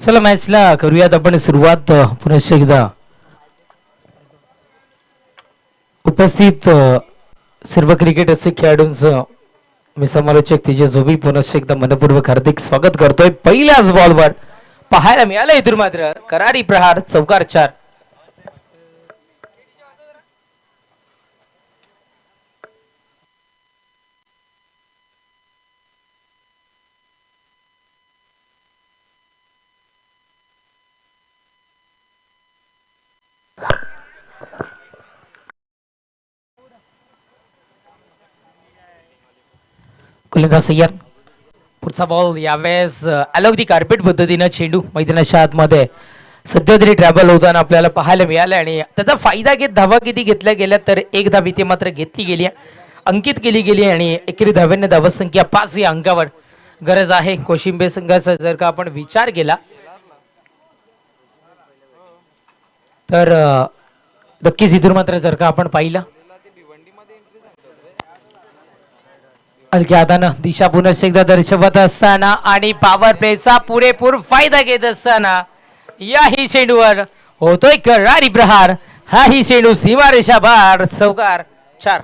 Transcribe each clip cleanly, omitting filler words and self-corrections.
चला मॅचला करूयात आपण सुरुवात. पुन्हा एकदा उपस्थित सर्व क्रिकेट असे खेळाडूंचं मी समालोचक तेजस झोबी पुन्हा एकदा मनपूर्वक हार्दिक स्वागत करतोय. पहिल्याच बॉलवर पाहायला मिळालं इथून मात्र करारी प्रहार, चौकार 4. कुलंदाज सय्यर. पुढचा बॉल यावेळेस अलॉंग दी कार्पेट पद्धतीनं चेंडू मैदानाच्या आतमध्ये सध्या तरी ट्रॅव्हल होताना आपल्याला पाहायला मिळालं आणि त्याचा फायदा घेत धावा किती घेतल्या गेल्या तर एक धाव इथे मात्र घेतली गेली, अंकित केली गेली आणि एकेरी धाव्यांनी धावसंख्या 5 या अंकावर गरज आहे कोशिंबे संघाचा. जर का आपण विचार केला तर नक्कीच इथून मात्र जर का आपण पाहिलं हलक्या हातानं दिशा पुन्हा एकदा दर्शवत असताना आणि पॉवर प्लेचा पुरेपूर फायदा घेत असताना याही चेंडूवर होतोय करारी प्रहार. हाही चेंडू सीमारेषा बार, चौकार 4.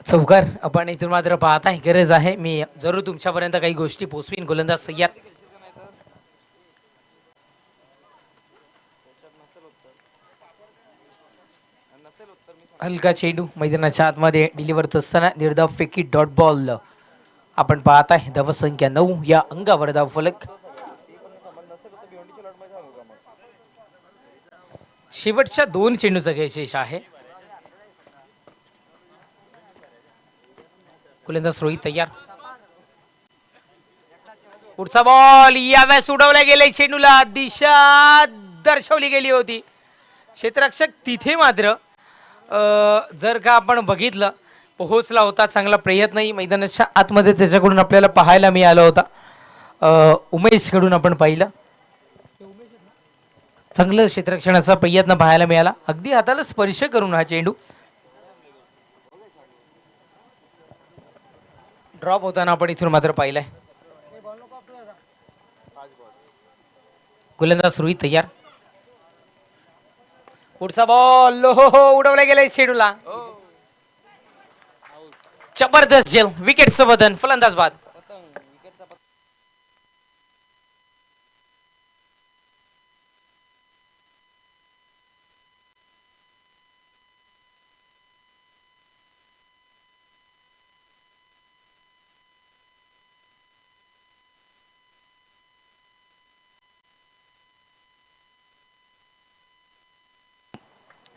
चौकार आपण इथून मात्र पाहताय गरज आहे. मी जरूर तुमच्यापर्यंत काही गोष्टी पोचवीन. गोलंदाज सय्यर. हलका चेंडू मैदानाच्या आतमध्ये डिलिव्हर असताना निर्धाव फेकी डॉट बॉल आपण पाहताय. धावसंख्या 9 या अंगावर धाव फलक. शेवटच्या 2 चेंडूचा शेष आहे. गोलंदाज रोहित तयार. पुढचा बॉल यावेळेस उडवला गेलाय. चेंडूला दिशा दर्शवली गेली होती. क्षेत्ररक्षक तिथे मात्र जर का आपण बघितलं पोहोचला होता. चांगला प्रयत्नही मैदानाच्या आतमध्ये त्याच्याकडून आपल्याला पाहायला मिळाला होता. उमेश कडून आपण पाहिलं चांगलं क्षेत्ररक्षणाचा प्रयत्न पाहायला मिळाला. अगदी हाताला स्पर्श करून हा चेंडू ड्रॉप होताना आपण इथून मात्र पाहिलंय. गोलंदाज रोहित तयार. पुढचा बॉल हो उडवला गेलाय चेंडूला. जबरदस्त झेल विकेटचं बदन. फलंदाज बाद.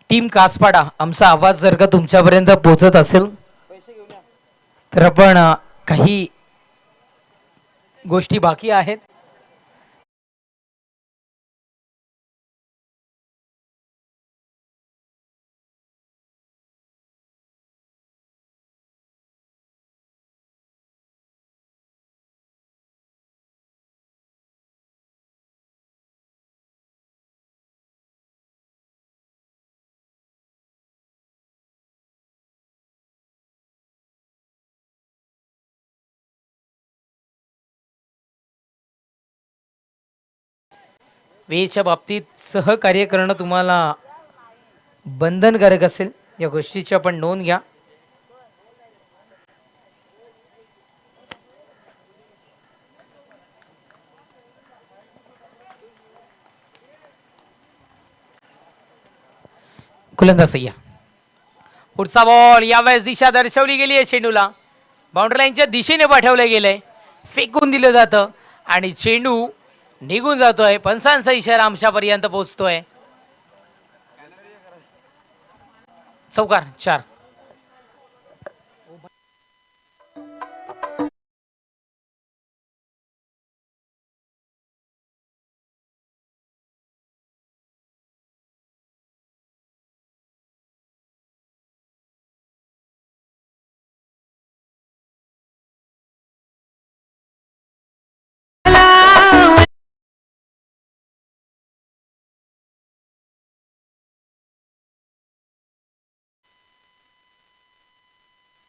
टीम कासपाडा, आमचा आवाज जर का तुमच्यापर्यंत पोहोचत असेल तर आपण काही गोष्टी बाकी आहेत. वेळेच्या बाबतीत सहकार्य करणं तुम्हाला बंधनकारक असेल. या गोष्टीची आपण नोंद घ्या. गोलंदाज सय्या. पुढचा बॉल यावेळेस दिशा दर्शवली गेली आहे. चेंडूला बाउंड्री लाईनच्या दिशेने पाठवलं गेलंय. फेकून दिलं जातं आणि चेंडू निघून जातोय. पंचांचा इशारा आमच्यापर्यंत पोहोचतोय. चौकार 4.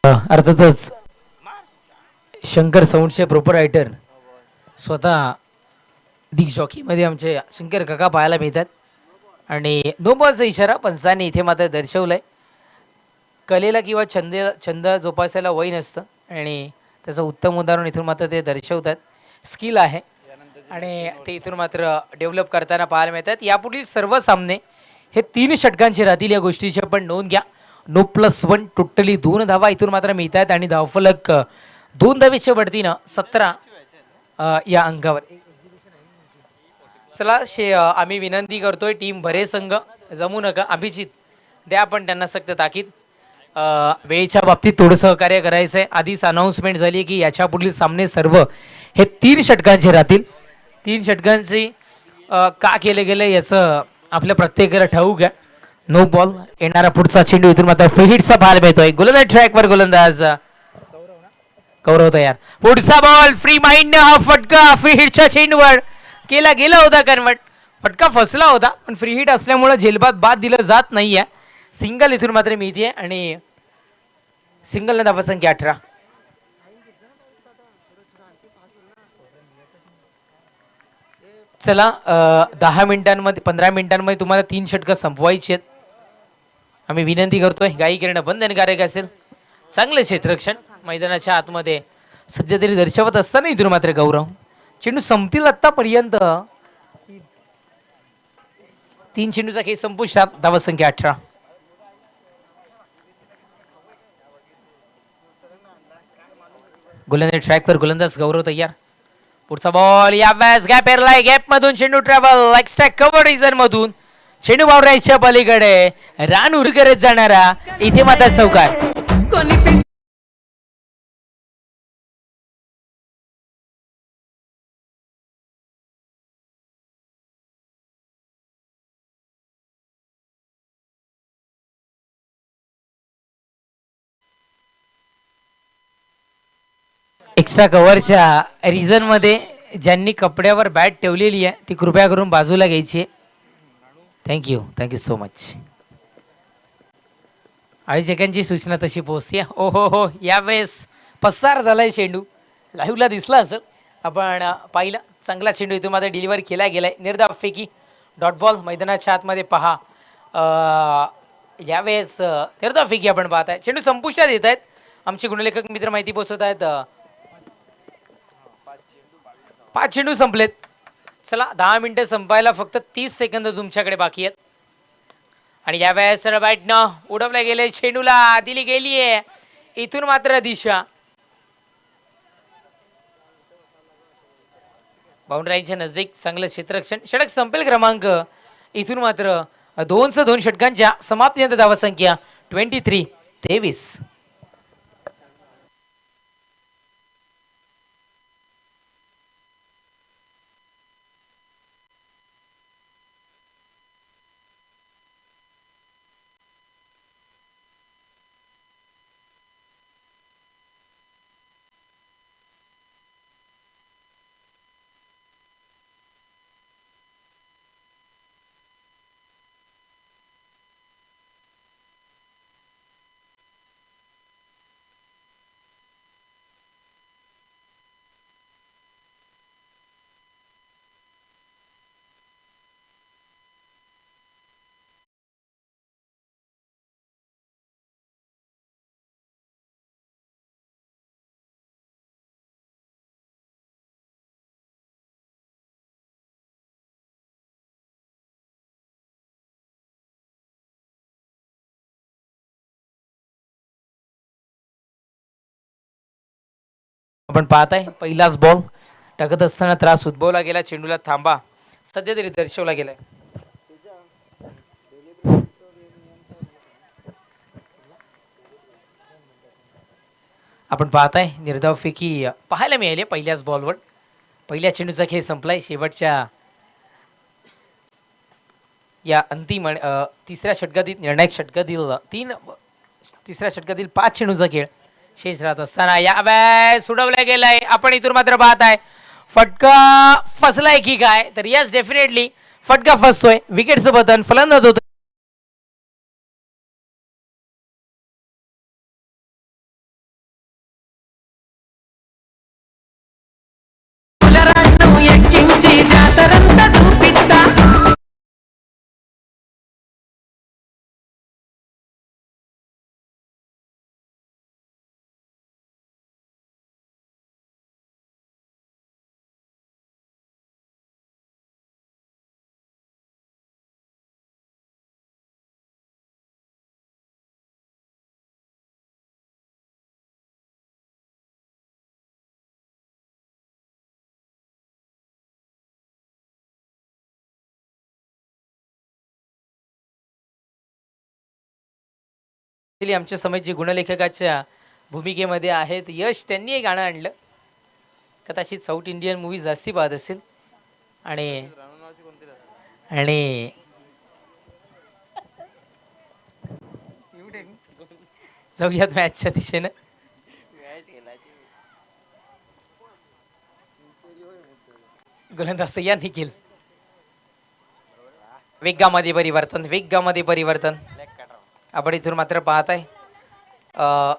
अर्थातच शंकर साऊंडचे प्रॉपर रायटर स्वतः दिग जॉकीमध्ये आमचे शंकर काका पाहायला मिळतात आणि नो बॉलचा इशारा पंचांनी इथे मात्र दर्शवलाय. कलेला किंवा छंद जोपासायला वय नसतं आणि त्याचं उत्तम उदाहरण इथून मात्र ते दर्शवतात. स्किल आहे आणि ते इथून मात्र डेव्हलप करताना पाहायला मिळतात. यापुढील सर्व सामने हे 3 षटकांचे राहतील या गोष्टीची आपण नोंद घ्या. 9+1 टोटली 2 धावा इथून मात्र मिळतात आणि धावफलक 2 धावेच्या बढतीनं 17 या अंकावर. चला आम्ही विनंती करतोय टीम भरे संघ जमू नका. अभिजित द्या आपण त्यांना सक्त ताकीद. वेळेच्या बाबतीत थोडं सहकार्य करायचं आहे. आधीच अनाऊन्समेंट झाली की याच्या पुढील सामने सर्व हे 3 षटकांचे राहतील. 3 षटकांची का केले गेले याचं आपल्या प्रत्येकाला ठाऊक आहे. नो बॉल येणारा पुढचा चेंडू इथून मात्र फ्री हिटचा पाहायला मिळतोय. गोलंदाज ट्रॅकवर गोलंदाज गौरव तयार. पुढचा बॉल फ्री माइंड हा फटका फ्री हिटच्या चेंडूवर केला गेला होता कन्वर्ट. फटका फसला होता पण फ्री हिट असल्यामुळे झेलबाद बाद दिलं जात नाहीये. सिंगल इथून मात्र मिळते आणि सिंगल धावा संख्या 18. चला 10 मिनिटांमध्ये 15 मिनिटांमध्ये तुम्हाला 3 षटकं संपवायची आहेत. आम्ही विनंती करतोय गाई करणं बंधनकारक असेल. चांगलं क्षेत्ररक्षण मैदानाच्या आतमध्ये सध्या तरी दर्शवत असताना इथून मात्र गौरव चेंडू संपतील आतापर्यंत 3 चेंडूचा खेळ संपुष्टात. धावा संख्या 18. गोलंदाज ट्रॅकवर गोलंदाज गौरव तयार. पुढचा बॉल या व्यास गॅप एरलाय. गॅप मधून चेंडू ट्रॅव्हल एक्स्ट्रॅक कव्हर रिझन मधून चेंडू बाउंड्रीच्या पलीकडे रान उर करत जाणारा इथे मात्र चौकार. एक्स्ट्रा कव्हरच्या रिझन मध्ये ज्यांनी कपड्यावर बॅट ठेवलेली आहे ती कृपया करून बाजूला घ्यायची आहे. Thank you so much. आयोजकांची सूचना तशी पोहोचते. ओ हो यावेळेस पसार झालाय चेंडू. लाईव्हला दिसला असेल आपण पाहिलं. चांगला चेंडू इथून मात्र डिलिव्हर केला गेलाय. निर्धाव फेकी डॉट बॉल मैदानाच्या आतमध्ये पहा. यावेळेस निर्धाव फेकी आपण पाहताय. चेंडू संपुष्टात येत आहेत. आमचे गुणलेखक मित्र माहिती पोहोचवत आहेत. 5 चेंडू संपलेत. चला 10 मिनिटं संपायला फक्त 30 सेकंद तुमच्याकडे बाकी आहेत. आणि या वेळेस बॅटनं उडवल्या गेले चेंडूला दिली गेली आहे इथून मात्र दिशा बाउंड्रीच्या नजदीक. चांगलं क्षेत्ररक्षण. षटक संपेल क्रमांक इथून मात्र 2 षटकांच्या समाप्तीनंतर धावा संख्या 23-23. आपण पाहताय पहिलाच बॉल टाकत असताना त्रास उद्भवला गेला. चेंडूला थांबा सध्या तरी दर्शवला गेलाय. आपण पाहताय निर्धाव फेकी पाहायला मिळाली पहिल्याच बॉलवर. पहिल्या चेंडूचा खेळ संपलाय. शेवटच्या या अंतिम तिसऱ्या षटकातील निर्णायक षटकातील तिसऱ्या षटकातील 5 चेंडूचा खेळ शेष राहत असताना या वेळेस उडवला गेलाय. आपण इथून मात्र पाहताय फटका फसलाय की काय तर यस डेफिनेटली फटका फसतोय. विकेटचं पतन फलंदाज होतं. आमच्या समोर जे गुणलेखकाच्या भूमिकेमध्ये आहेत यश, त्यांनी एक गाणं आणलं. कदाचित साऊथ इंडियन मूवी जास्ती पाहत असेल आणि आणि जाऊयात मॅचच्या दिशेनं. गोलंदाज सय्या निखिल, वेगामध्ये परिवर्तन, वेगामध्ये परिवर्तन आपण इथून मात्र पाहत आहे.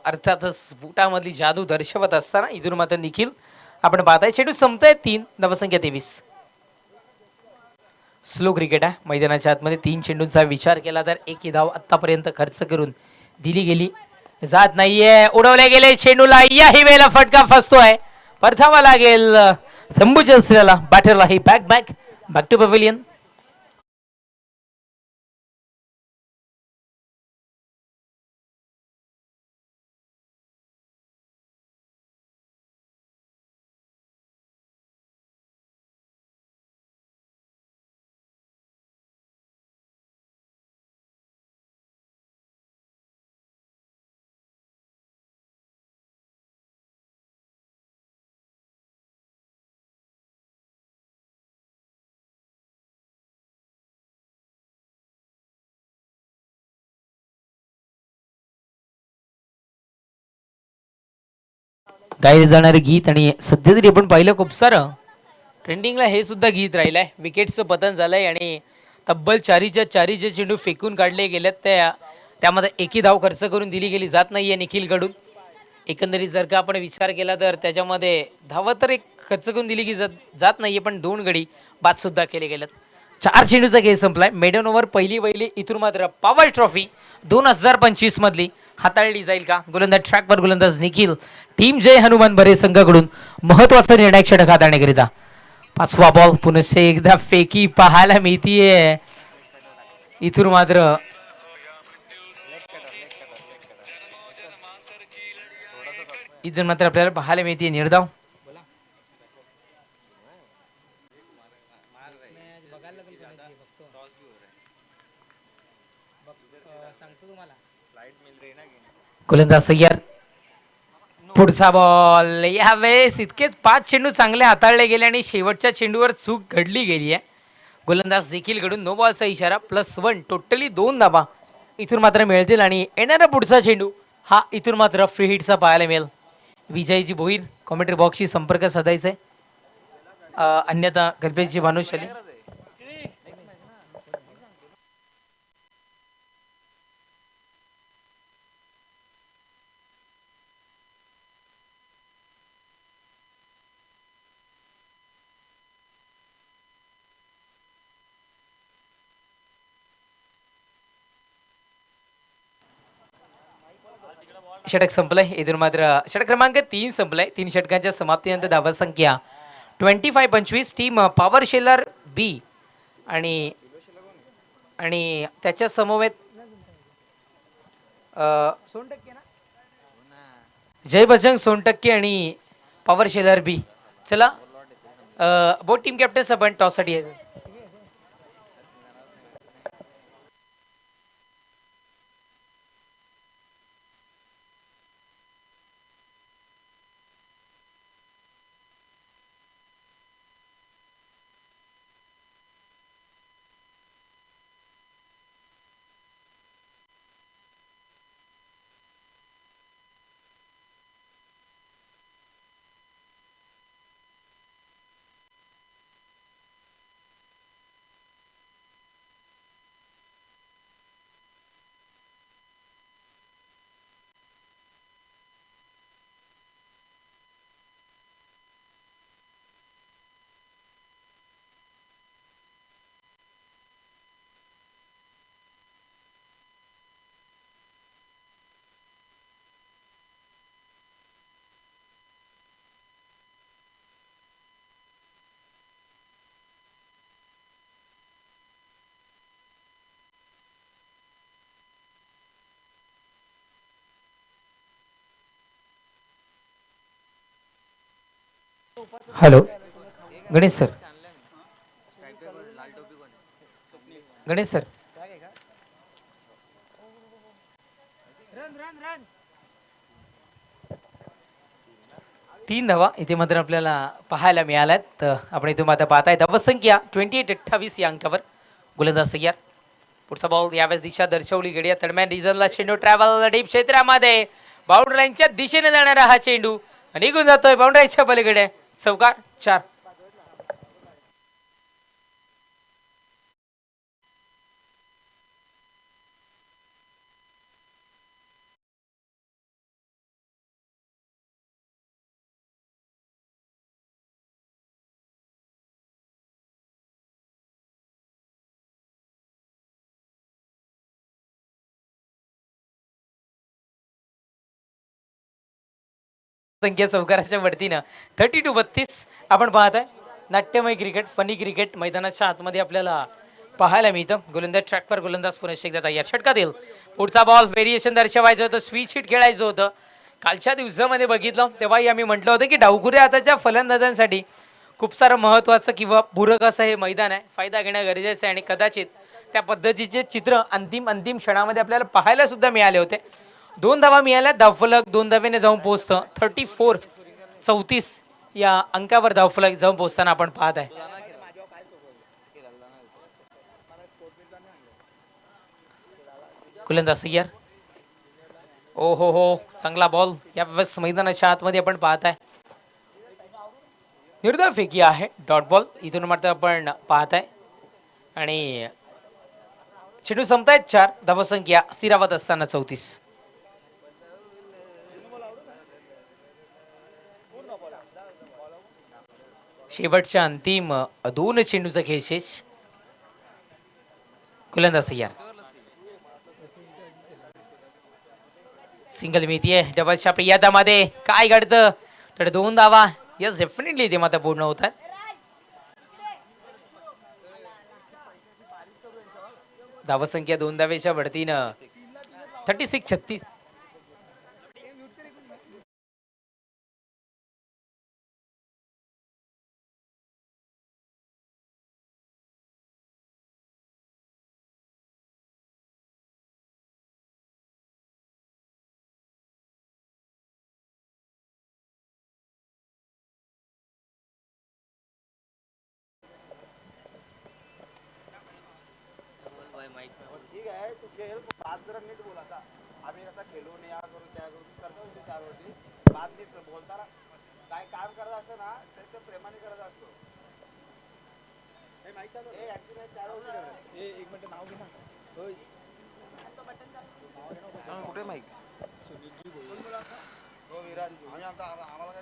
अर्थातच बुटामधली जादू दर्शवत असताना इथून मात्र निखिल आपण पाहताय. चेंडू संपताय 3, धावसंख्या 23. स्लो क्रिकेट आहे. मैदानाच्या आतमध्ये 3 चेंडूंचा विचार केला तर एक धाव आतापर्यंत खर्च करून दिली गेली जात नाहीये. उडवले गेले चेंडूला, याही वेळेला फटका फसतोय. परतावा लागेल संबूच्या असलेला बॅटरला. ही back back back to pavilion. गायले जाणारे गीत आणि सध्या तरी आपण पाहिलं खूप सारं ट्रेंडिंगला हे सुद्धा गीत राहिलंय. विकेटचं पतन झालंय आणि तब्बल 4च्या चेंडू फेकून काढले गेलेत. त्यामध्ये एकही धाव खर्च करून दिली गेली जात नाहीये निखिलकडून. एकंदरीत जर का आपण विचार केला तर त्याच्यामध्ये धावं तर एक खर्च करून दिली की जात नाहीये, पण 2 गडी बाद सुद्धा केले गेलेत. 4 चेंडूचा खेळ संपलाय. मेडन ओव्हर पहिली इथून मात्र पॉवर ट्रॉफी 2025 मधली हाताळली जाईल का? गोलंदाज ट्रॅकवर गोलंदाज निखिल. टीम जय हनुमान बरे संघाकडून महत्वाचा निर्णायक षटक हाताळण्याकरिता. 5वा बॉल पुन्हा एकदा फेकी पाहायला मिळतीये. इथून मात्र आपल्याला पाहायला मिळते निर्धाव. गोलंदाज सय्यर. पुढचा बॉल. यावेळेस इतकेच 5 चेंडू चांगले हाताळले गेले आणि शेवटच्या चेंडूवर चूक घडली गेली आहे. गोलंदाज देखील कडून नो बॉलचा इशारा. +1 टोटली 2 धावा इथून मात्र मिळतील आणि येणारा पुढचा चेंडू हा इथून मात्र फ्री हिटचा पाहायला मिळेल. विजयजी भोईर कॉमेंट्री बॉक्सशी संपर्क साधायचा आहे, अन्यथा कल्पेशजी भानुशाली. षटक संपलंय. इथून मात्र षटक क्रमांक 3 संपलाय. 3 षटकांच्या समाप्तीनंतर धावा संख्या 25-25. टीम पॉवर शेलर बी आणि त्याच्या समवेत जय बजरंग सोनटक्के आणि पॉवर शेलर बी. चला बोथ टीम कॅप्टन्स आपण टॉससाठी आहे. Hello Ganesh sir. Ganesh sir तीन धावा इथे मात्र आपल्याला पाहायला मिळाल्यात. आपण इथून आता पाहताय धावसंख्या 28-28 या अंकावर गोलंदाज तयार. पुढचा बॉल यावेळेस दिशा दर्शवली गडी दरम्यान रिझनला चेंडू ट्रॅव्हल डीप क्षेत्रामध्ये बाउंड्री लाईनच्या दिशेने जाणारा हा चेंडू निघून जातोय बाउंड्रीच्या पलीकडे. चौकार 4. संख्या चौकाराच्या वरतीनं 32-32 आपण पाहताय. नाट्यमय क्रिकेट, फनी क्रिकेट मैदानाच्या आतमध्ये आपल्याला पाहायला मिळतं. गोलंदाज ट्रॅकवर गोलंदाज पुन्हा एकदा तयार. षटका देईल. पुढचा बॉल व्हेरिएशन दर्शवायचं होतं, स्वीच हिट खेळायचं होतं. कालच्या दिवसामध्ये बघितलं तेव्हाही आम्ही म्हटलं होतं की डावखुरे आताच्या फलंदाजांसाठी खूप सारं महत्त्वाचं किंवा पूरक असं हे मैदान आहे. फायदा घेणं गरजेचं आहे आणि कदाचित त्या पद्धतीचे चित्र अंतिम क्षणामध्ये आपल्याला पाहायला सुद्धा मिळाले होते. 2 धावा मिळाल्या. धावफलक 2 धावेने जाऊन पोहोचतं. 34-34 या अंकावर धावफलक जाऊन पोहोचताना आपण पाहत आहे. गोलंदाज तयार. ओ हो चांगला बॉल यावेळेस मैदानाच्या आतमध्ये आपण पाहत आहे. निर्धाव फेकी आहे, डॉट बॉल इथून मात्र आपण पाहत आहे. आणि चेंडू संपतायत 4. धावसंख्या स्थिरावत असताना 34. शेवटच्या अंतिम 2 चेंडूचा खेळ शेष. गोलंदाज तयार. सिंगल मिळतीये डबलच्या प्रियादामध्ये. काय घडतं तर 2 धावा. यस डेफिनेटली ते मात्र पूर्ण होतात. धावसंख्या 2 धावेच्या वरतीनं 36-36.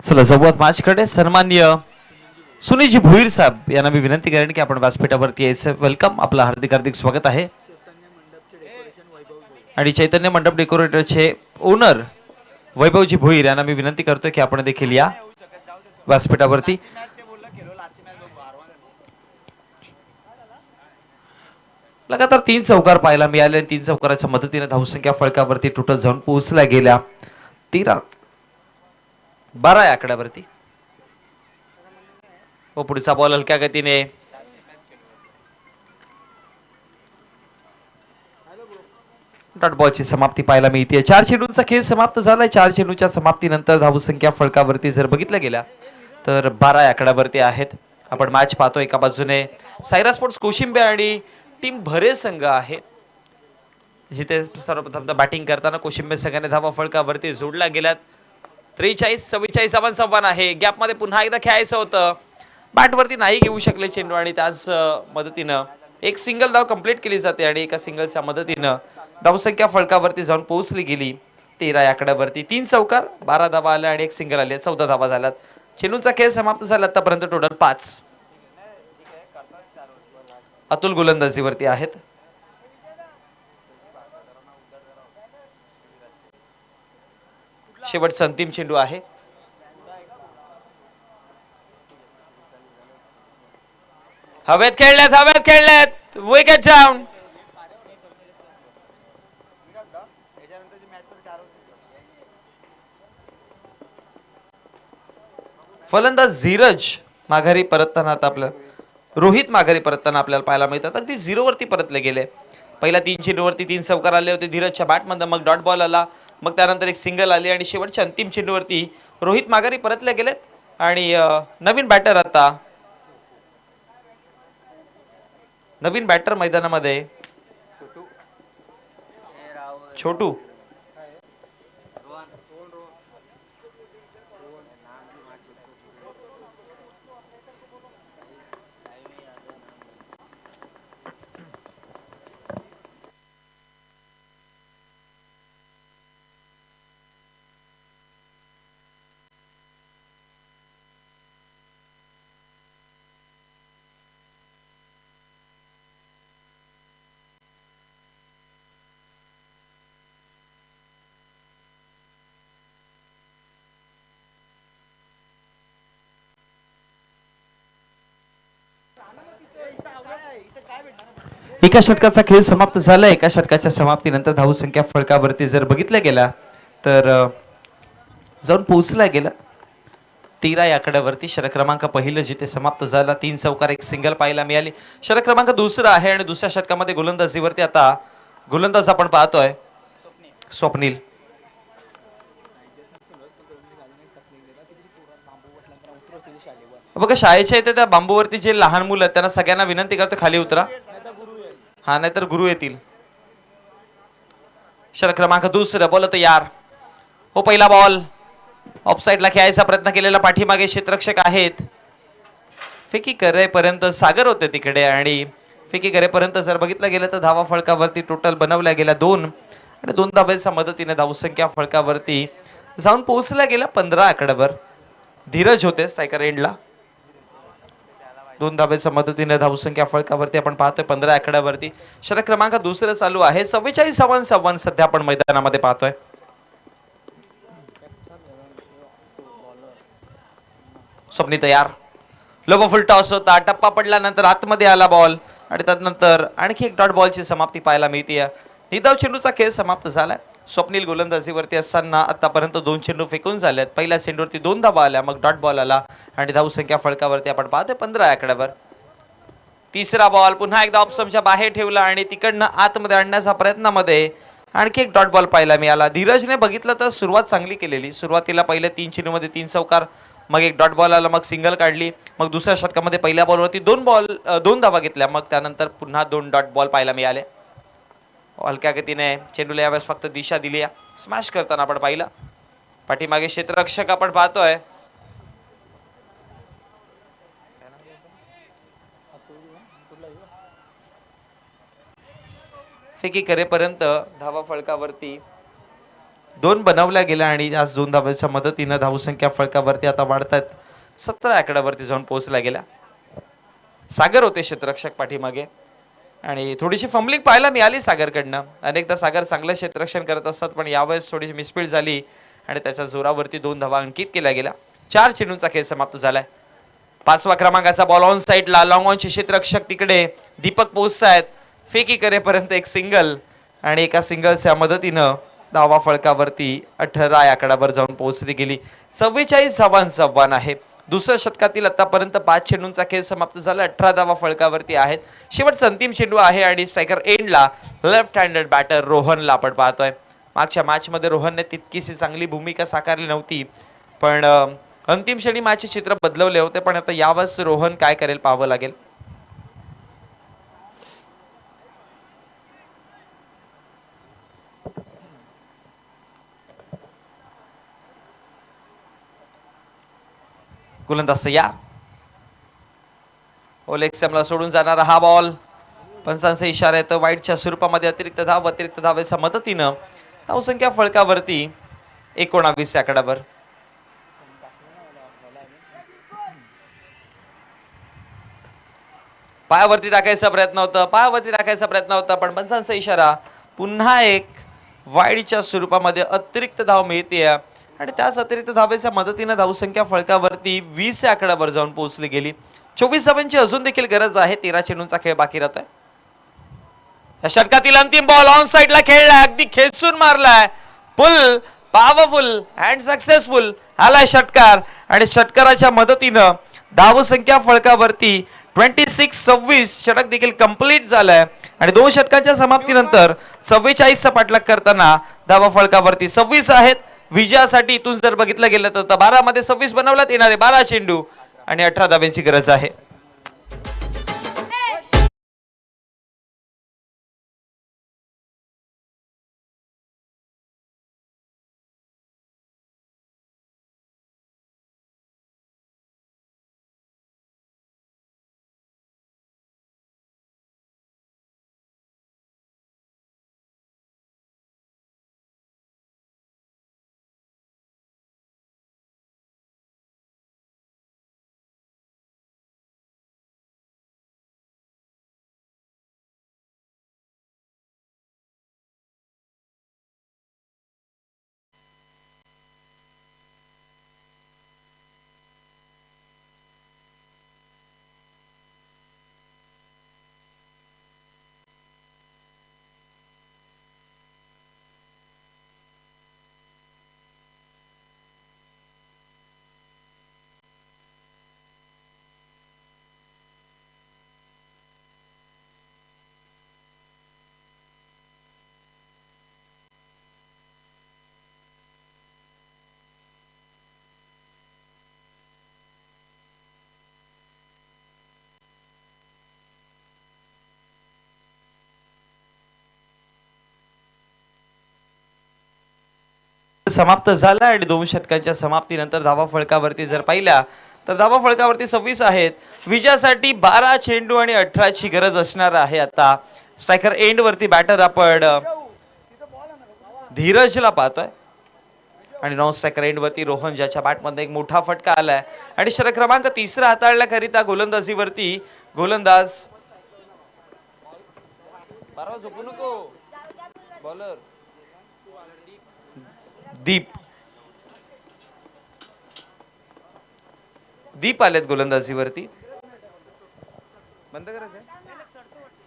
चला संवाद मॅचकडे. सन्माननीय सुनीलजी भोईर साहेब यांना मी विनंती करेन की आपण व्यासपीठावरती यायचं. वेलकम, आपलं हार्दिक हार्दिक स्वागत आहे. आणि चैतन्य मंडप डेकोरेटरचे ओनर वैभवजी भोईर यांना मी विनंती करतोय की आपण देखील या व्यासपीठावरती. लगातार 3 चौकार पाहायला मिळाले आणि 3 चौकाराच्या मदतीने धावसंख्या फळकावरती टोटल जाऊन पोहोचल्या गेल्या 12 या आकड्यावरती. व पुढचा बॉल हलक्या गतीने डॉट बॉलची समाप्ती पाहायला मिळते. 4 चेंडूंचा खेळ समाप्त झालाय. 4 चेंडूच्या समाप्तीनंतर धावसंख्या फळकावरती जर बघितल्या गेल्या तर 12 या आकड्यावरती आहेत. आपण मॅच पाहतो. एका बाजूने सायरा स्पोर्ट्स कोशिंबे आणि टीम भरे संघ आहे, जिथे सर्वप्रथम बॅटिंग करताना कोशिंबे संघाने धावा फळकावरती जोडल्या गेल्यात. 43-44 धावांचा आहे. गॅपमध्ये पुन्हा एकदा खेळायचं होतं. बॅटवरती नाही घेऊ शकले चेंडू आणि त्याच मदतीनं एक सिंगल धाव कंप्लीट केली जाते आणि एका सिंगलच्या मदतीनं धावसंख्या फळकावरती जाऊन पोहोचली गेली 13 या आकड्यावरती. 3 चौकार, 12 धावा आल्या आणि एक सिंगल आले. 14 धावा झाल्यात. चेंडूंचा खेळ समाप्त झाला. आतापर्यंत टोटल 5. अतुल गोलंदाजीवरती आहेत. शेवटचा अंतिम चेंडू आहे. हवेत खेळल्यात विकेट डाऊन. फलंदाज धीरज माघारी परतताना आता आपलं रोहित माघारी परतताना आपल्याला पाहायला मिळतात. अगदी 0 वरती परतले गेले. पहिल्या 3 चेंडूवरती 3 चौकार आले होते धीरजच्या बॅटमधून, मग डॉट बॉल आला, मग त्यानंतर एक सिंगल आली आणि शेवटच्या अंतिम चेंडूवरती रोहित माघारी परतले गेलेत आणि नवीन बॅटर मैदानामध्ये छोटू. एका षटकाचा खेळ समाप्त झाला. एका षटकाच्या समाप्तीनंतर धावसंख्या फळकावरती जर बघितल्या गेला तर जाऊन पोहोचला गेला 13 या आकड्यावरती. षटक क्रमांक पहिलं जिथे समाप्त झाला 3 चौकार 1 सिंगल पाहायला मिळाली. षटक क्रमांक दुसरा आहे आणि दुसऱ्या षटकामध्ये गोलंदाजीवरती आता गोलंदाज आपण पाहतोय स्वप्नील. बघा शाळेच्या इथे त्या बांबूवरती जे लहान मुलं आहेत त्यांना सगळ्यांना विनंती करतो खाली उतरा, हा नाहीतर गुरु येतील. षटक क्रमांक दुसरा, बॉल तयार हो. पहिला बॉल ऑफसाईडला खेळायचा प्रयत्न केलेला पाठीमागे क्षेत्ररक्षक आहेत. फेकी करेपर्यंत सागर होते तिकडे आणि फेकी करेपर्यंत जर बघितलं गेलं तर धावा फळकावरती टोटल बनवल्या गेल्या 2 आणि 2 धावांच्या मदतीने धावसंख्या फळकावरती जाऊन पोहोचल्या गेल्या 15 आकड्यावर. धीरज होते स्ट्रायकर एंडला. 2 धावेच्या मदतीने धावसंख्या फळकावरती आपण पाहतोय 15 आकड्यावरती. षटक क्रमांक दुसरं चालू आहे. 44-54 सध्या आपण मैदानामध्ये पाहतोय. स्वप्नी तयार. लोव फुल टॉस होता, टप्पा पडल्यानंतर आतमध्ये आला बॉल आणि त्यानंतर आणखी एक डॉट बॉलची समाप्ती पाहायला मिळते. निदाव चेंडूचा खेळ समाप्त झालाय. स्वप्नील गोलंदाजीवरती असताना आतापर्यंत 2 चेंडू फेकून झालेत. पहिल्या चेंडूवरती 2 धावा आल्या, मग डॉट बॉल आला आणि धावसंख्या फळकावरती आपण पाहतोय 15 आकड्यावर. तिसरा बॉल पुन्हा एकदा ऑप्शनच्या बाहेर ठेवला आणि तिकडनं आतमध्ये आणण्याच्या प्रयत्नामध्ये आणखी एक डॉट बॉल पाहायला मिळाला. धीरजने बघितलं तर सुरुवात चांगली केलेली. सुरुवातीला पहिल्या 3 चेंडूमध्ये 3 चौकार, मग एक डॉट बॉल आला, मग सिंगल काढली, मग दुसऱ्या षटकामध्ये पहिल्या बॉलवरती 2 धावा घेतल्या, मग त्यानंतर पुन्हा 2 डॉट बॉल पाहायला मिळाले. हलक्या गतीने चेंडूला यावेळेस फक्त दिशा दिली. स्मॅश करताना आपण पाहिलं पाठीमागे क्षेत्ररक्षक आपण पाहतोय. फेकी करेपर्यंत धावा फळकावरती 2 बनवल्या गेल्या आणि आज 2 धावांच्या मदतीनं धावसंख्या फळकावरती आता वाढतात 17 आकड्यावरती जाऊन पोहोचला गेला. सागर होते क्षेत्ररक्षक पाठीमागे आणि थोडीशी फंबलिंग पाहायला मिळाली सागरकडनं. अनेकदा सागर चांगलं क्षेत्ररक्षण करत असतात, पण यावेळेस थोडीशी मिसफील्ड झाली आणि त्याच्या जोरावरती 2 धावा अंकित केल्या गेल्या. 4 चेंडूंचा खेळ समाप्त झालाय. 5व्या क्रमांकाचा बॉल ऑन साईडला, लॉंग ऑनचे क्षेत्ररक्षक तिकडे दीपक पोहोचतायत. फेकी करेपर्यंत एक सिंगल आणि एका सिंगलच्या मदतीनं धावा फळकावरती 18 या आकड्यावर जाऊन पोहोचली गेली. 44 धावांचा आव्हान आहे. दुसऱ्या शतकातील आतापर्यंत 5 चेंडूंचा खेळ समाप्त झाला. 18 धावा फळकावरती आहेत. शेवटचा अंतिम चेंडू आहे आणि स्ट्रायकर एंडला लेफ्ट हँडेड बॅटर रोहनला आपण पाहतोय. मागच्या मॅचमध्ये रोहनने तितकीशी चांगली भूमिका साकारली नव्हती, पण अंतिम क्षणी मॅचचे चित्र बदलवले होते. पण आता यावेळेस रोहन काय करेल पाहावं लागेल. गोलंदाज तयार. ओलेक्समला सोडून जाणारा हा बॉल, पंचांचा इशारा येतो वाईटच्या स्वरूपामध्ये. अतिरिक्त धावेच्या मदतीनं धावसंख्या फळकावरती 19 आकड्यावर. पायावरती टाकायचा प्रयत्न होता, पण पंचांचा इशारा. पुन्हा एक वाईडच्या स्वरूपामध्ये अतिरिक्त धाव मिळते आणि त्याच अतिरिक्त धावेच्या मदतीने धावसंख्या फळकावरती 20 आकड्यावर जाऊन पोहोचली गेली. 24 धावांची अजून देखील गरज आहे. 13 चेंडूंचा खेळ बाकी राहतोय. या षटकातील अंतिम बॉल ऑन साइडला खेळलाय, अगदी खेचून मारलाय. फुल पॉवरफुल अँड सक्सेसफुल आलाय षटकार आणि षटकाराच्या मदतीनं धावसंख्या फळकावरती 26-26 षटक देखील कंप्लीट झालाय आणि 2 षटकांच्या समाप्तीनंतर 44चा पाठलाग करताना धावा फलकावरती 26 आहेत. विजयासाठी इथून जर बघितलं गेलं तर 12 मध्ये 26 बनवण्यात येणारे 12 चेंडू आणि 18 धाब्यांची गरज आहे. समाप्त झाला आणि 2 षटकांच्या समाप्तीनंतर धावा फलकावरती जर पाहिल्या तर धावा फलकावरती 26 आहेत. विजयासाठी 12 चेंडू आणि 18ची गरज असणार आहे. आता स्ट्रायकर एंड वरती बॅटर आपण धीरजला पाहतोय आणि नॉन स्ट्रायकर एंड वरती रोहन, ज्याच्या बॅटमध्ये एक मोठा फटका आलाय आणि षटक क्रमांक 3 हाताळण्याकरिता गोलंदाजीवरती गोलंदाज बॉलर दीप आलेत गोलंदाजीवरती. बंद करायचं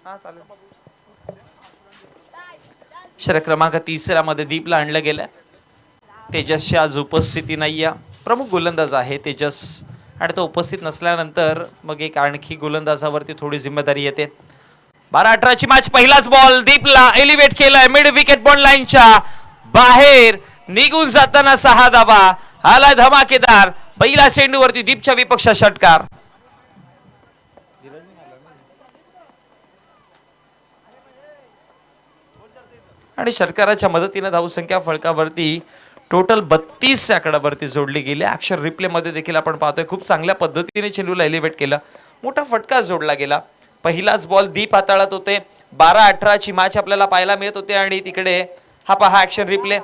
हा चालेल. षटक क्रमांक 3 मध्ये दीपला आणलं गेलं. तेजसची आज उपस्थिती नाहीये. प्रमुख गोलंदाज आहे तेजस आणि तो उपस्थित नसल्यानंतर मग एक आणखी गोलंदाजावरती थोडी जिम्मेदारी येते. 12-18ची मॅच. पहिलाच बॉल दीपला एलिव्हेट केलाय मिड विकेट बॉल लाईनच्या बाहेर निघून जाताना 6 धावा. आलाय धमाकेदार पहिला चेंडूवरती दीपच्या विपक्ष षटकार. आणि षटकाराच्या मदतीने धावसंख्या फलकावरती टोटल 32 आकड्यावरती जोडली गेली. अक्षर रिप्ले मध्ये देखील आपण पाहतोय खूप चांगल्या पद्धतीने चेंडूला एलिव्हेट केलं. मोठा फटका जोडला गेला. पहिलाच बॉल दीप हाताळत होते. 12-18ची मॅच आपल्याला पाहायला मिळत होते आणि तिकडे हा पहा ऍक्शन रिप्ले.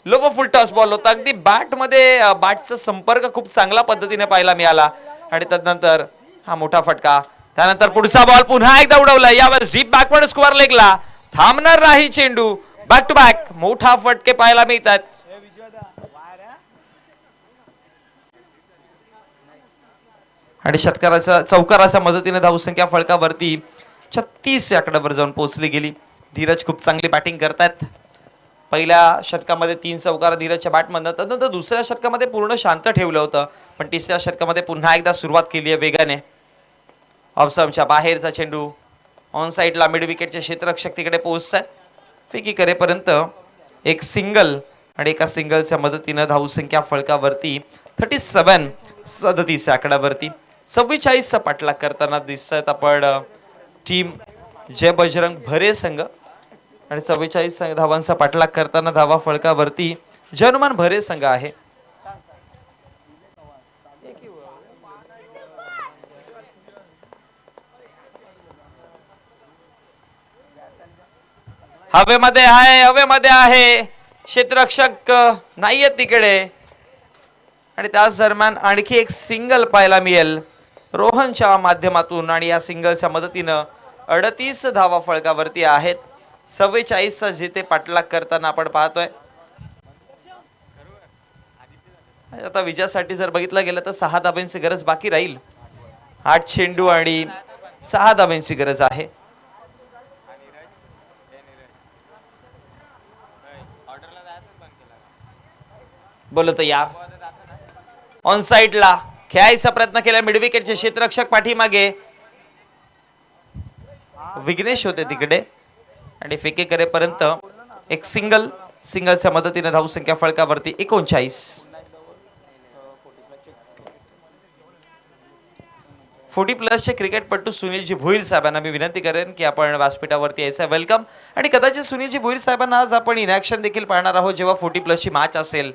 लोवर फुल टॉस बॉल होता. अगदी बॅटमध्ये बॅटचा संपर्क खूप चांगल्या पद्धतीने पाहायला मिळाला आणि त्यानंतर हा मोठा फटका. त्यानंतर पुढचा बॉल पुन्हा एकदा उडवला. यावेळेस डीप बॅकवर्ड स्क्वेअर लेगला थांबणार नाही चेंडू. बॅक टू बॅक मोठा फटके पाहायला मिळतात. आणि षटकाराच्या चौकाराच्या मदतीने धावसंख्या फलकावरती 36 आकड्यावर जाऊन पोहोचली गेली. धीरज खूप चांगली बॅटिंग करतात. पहिल्या षटकामध्ये 3 चौकार धीरजच्या बॅटमधनं, त्यानंतर दुसऱ्या षटकामध्ये पूर्ण शांत ठेवलं होतं, पण तिसऱ्या षटकामध्ये पुन्हा एकदा सुरुवात केली आहे वेगाने. ऑफस्टंपच्या बाहेरचा चेंडू ऑन साईडला मिड विकेटचे क्षेत्ररक्षक तिकडे पोहोचतात. फेकी करेपर्यंत एक सिंगल आणि एका सिंगलच्या मदतीनं धावसंख्या फलकावरती 37 आकड्यावरती 44चा पाठलाग करताना दिसत आपण टीम जय बजरंग भरे संघ. आणि 44 धावांचा पाठलाग करताना धावा फलकावरती जय हनुमान भरे संघ आहे. हवेमध्ये आहे क्षेत्ररक्षक नाहीये तिकडे आणि त्याच दरम्यान आणखी एक सिंगल पाहायला मिळेल रोहनच्या माध्यमातून आणि या सिंगलच्या मदतीनं 38 धावा फलकावरती आहेत. 44चा जिथे पाठलाग करताना आपण पाहतोय. आता विजयासाठी जर बघितलं गेलं तर 6 धाब्यांची गरज बाकी राहील. 8 चेंडू आणि 6 धाब्यांची गरज आहे. बोलतो यार ऑन साइडला खेळायचा प्रयत्न केला. मिड विकेटचे क्षेत्ररक्षक पाठीमागे विघ्नेश होते तिकडे आणि फेके करेपर्यंत एक सिंगलच्या मदतीने धावसंख्या फळकावरती 39. 40+ चे क्रिकेटपटू सुनीलजी भोईर साहेबांना मी विनंती करेन की आपण व्यासपीठावरती यायचं. वेलकम. आणि कदाचित सुनीलजी भोईर साहेबांना आज आपण इन ॲक्शन देखील पाहणार आहोत जेव्हा 40+ ची मॅच असेल.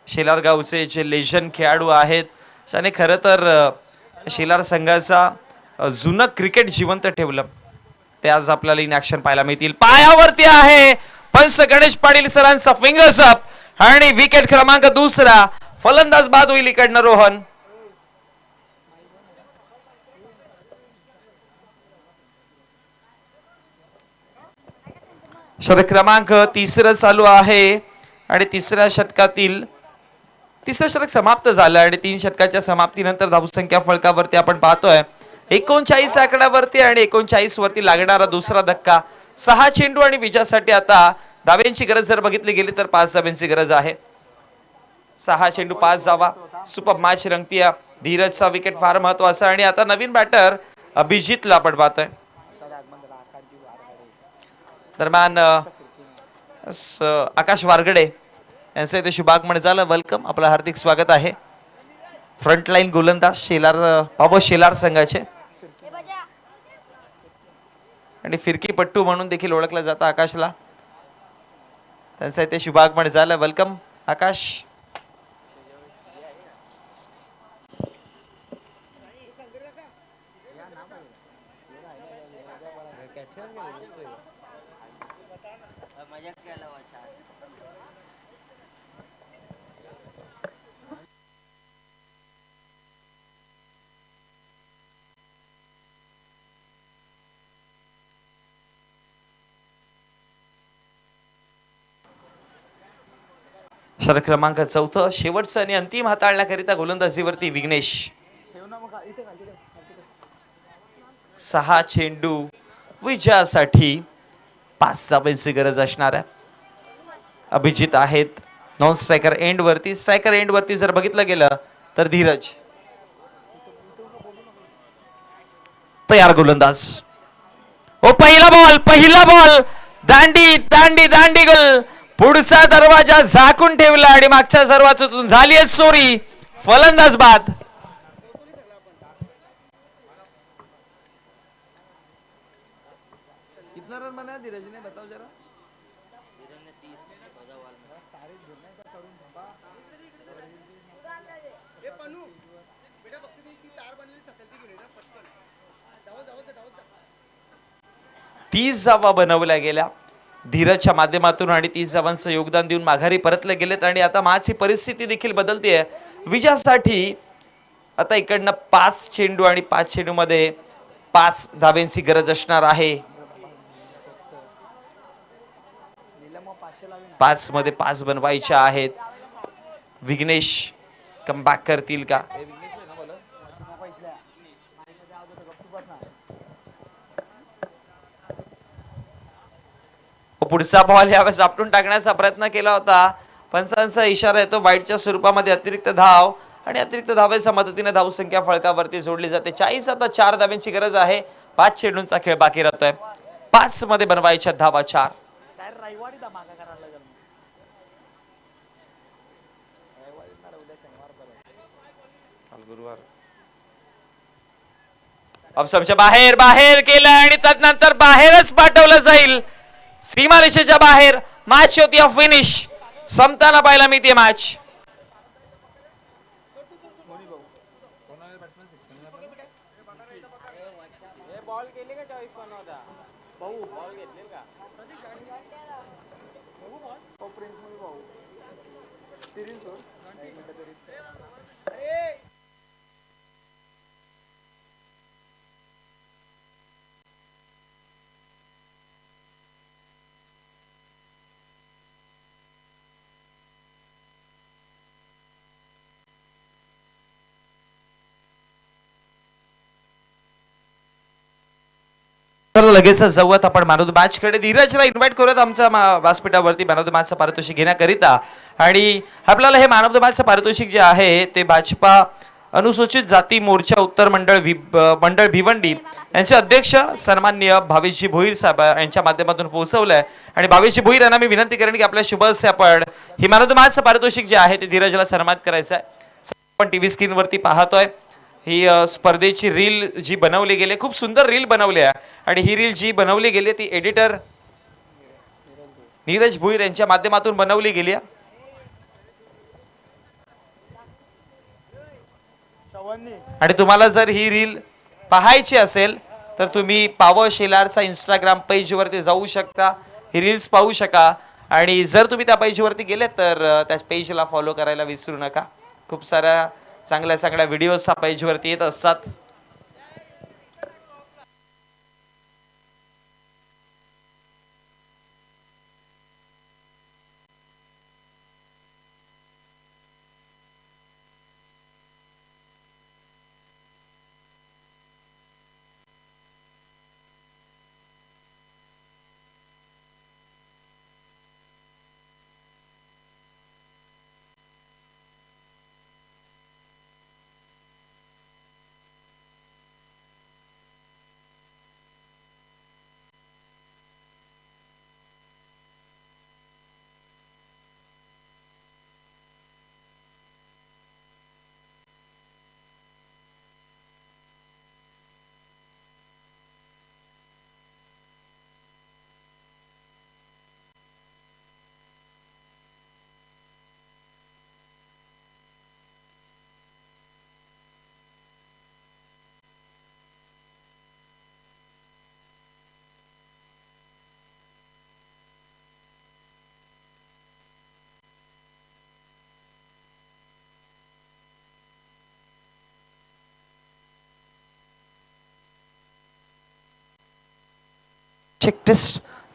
शेलार गावचे जे लेजंड खेळाडू आहेत त्याने खरं तर शेलार संघाचा जुनं क्रिकेट जिवंत ठेवलं, ते आज आपल्याला इन ॲक्शन पाहायला मिळतील. पायावरती आहे पंच गणेश पाटील सरांचा फिंगर्स अप आणि विकेट क्रमांक 2. फलंदाज बाद होईल इकडनं रोहन. षटक क्रमांक 3 चालू आहे आणि तिसऱ्या षटक समाप्त झालं आणि 3 षटकाच्या समाप्तीनंतर धावसंख्या फळकावरती आपण पाहतोय 39 आकड्यावरती आणि 39 वरती लागणारा दुसरा धक्का. 6 चेंडू आणि विजयासाठी आता धाव्यांची गरज जर बघितली गेली तर 5 धाव्यांची गरज आहे. 6 चेंडू 5 धावा. सुपर मॅच रंगतीय. धीरजचा विकेट फार महत्वाचा आणि आता नवीन बॅटर अभिजितला आपण पाहतोय. दरम्यान आकाश वारगडे यांचं इथे शुभागमन झालं. वेलकम, आपलं हार्दिक स्वागत आहे. फ्रंटलाईन गोलंदाज शेलार संघाचे आणि फिरकी पट्टू म्हणून देखील ओळखलं जातं आकाशला. त्यांचं इथे शुभागमन झालं. वेलकम आकाश. षटक क्रमांक 4 शेवटचं आणि अंतिम हाताळण्याकरिता गोलंदाजीवरती विघ्नेश. 6 चेंडू विजयासाठी 5 धावांची गरज असणार आहे. अभिजित आहेत नॉन स्ट्रायकर एंड वरती. स्ट्रायकर एंड वरती जर बघितलं गेलं तर धीरज. तयार गोलंदाज. ओ पहिला बॉल दांडी दांडी दांडी गोल. पुढचा दरवाजा झाकून ठेवला आणि मागच्या दरवाजातून झाली आहे चोरी. फलंदाज बाद. कितना रन बनाया धीरज ने बताओ जरा. तीस धावा बनवल्या गेल्या धीरजच्या माध्यमातून आणि 30 धावांचं योगदान देऊन माघारी परतले गेलेत आणि आता मॅचची परिस्थिती देखील बदलते. विजयासाठी आता इकडनं 5 चेंडू आणि 5 चेंडू मध्ये 5 धावांची गरज असणार आहे. 5 मध्ये 5 बनवायच्या आहेत. विघ्नेश कमबॅक करतील का. पुढचा बॉल यावेळेस आपटून टाकण्याचा प्रयत्न केला होता. पंचांचा इशारा येतो वाईटच्या स्वरूपामध्ये अतिरिक्त धाव आणि अतिरिक्त धावेच्या मदतीने धावसंख्या फळकावरती जोडली जाते. 40 आता 4 धावांची गरज आहे. 5 चेंडूंचा खेळ बाकी राहतोय. 5 मध्ये बनवायच्या धावा 4. ऑप्शनच्या बाहेर केलं आणि त्यानंतर बाहेरच पाठवलं जाईल. सीमारेषेच्या बाहेर मॅच होती फिनिश. संपताना पाहायला मिळते मॅच. तर लगेच जवळ आपण मॅन ऑफ द मॅच कडे धीरजला इन्व्हाइट करूयात आमच्या व्यासपीठावरती मॅन ऑफ द मॅचचं पारितोषिक घेण्याकरिता. आणि आपल्याला हे मॅन ऑफ द मॅचचं पारितोषिक जे आहे ते भाजपा अनुसूचित जाती मोर्चा उत्तर मंडळ भिवंडी यांचे अध्यक्ष सन्माननीय भावेशजी भोईर साहेब यांच्या माध्यमातून पोहोचवलंय आणि भावेशजी भोईर यांना मी विनंती करेन की आपल्या शुभ हस्ते आपण ही मॅन ऑफ द मॅचचं पारितोषिक जे आहे ते धीरजला सन्मानित करायचं आहे. आपण टीव्ही स्क्रीनवरती पाहतोय ही स्पर्धेची रील जी बनवली गेली, खूप सुंदर रील बनवली आहे आणि ही रील जी बनवली गेली ती एडिटर नीरज भोईर यांच्या माध्यमातून बनवली गेली आहे. आणि तुम्हाला जर ही रील पाहायची असेल तर तुम्ही पॉवर शेलारचा इंस्टाग्राम पेजवरती जाऊ शकता, ही रील्स पाहू शका आणि जर तुम्ही त्या पेजवरती गेले तर त्या पेजला फॉलो करायला विसरू नका. खूप साऱ्या चांगल्या चांगल्या व्हिडिओज त्या पेजवरती येत असतात.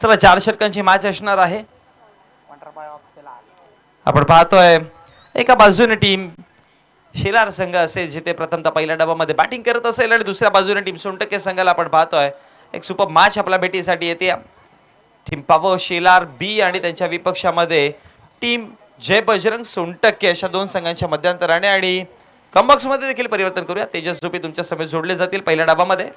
चला 4 षटकांची मॅच असणार आहे. आपण पाहतोय एका बाजूने टीम शेलार संघ असेल जिथे प्रथमतः पहिल्या डावामध्ये बॅटिंग करत असेल आणि दुसऱ्या बाजूने टीम सोनटक्के संघाला आपण पाहतोय एक सुपर मॅच आपल्या भेटीसाठी येते. टीम पॉवर शेलार बी आणि त्यांच्या विपक्षामध्ये टीम जय बजरंग सोनटक्के अशा दोन संघांच्या मध्यांतराने आणि कमबॉक्स मध्ये देखील परिवर्तन करूया. तेजस झोपे तुमच्या समेत जोडले जातील पहिल्या डावामध्ये.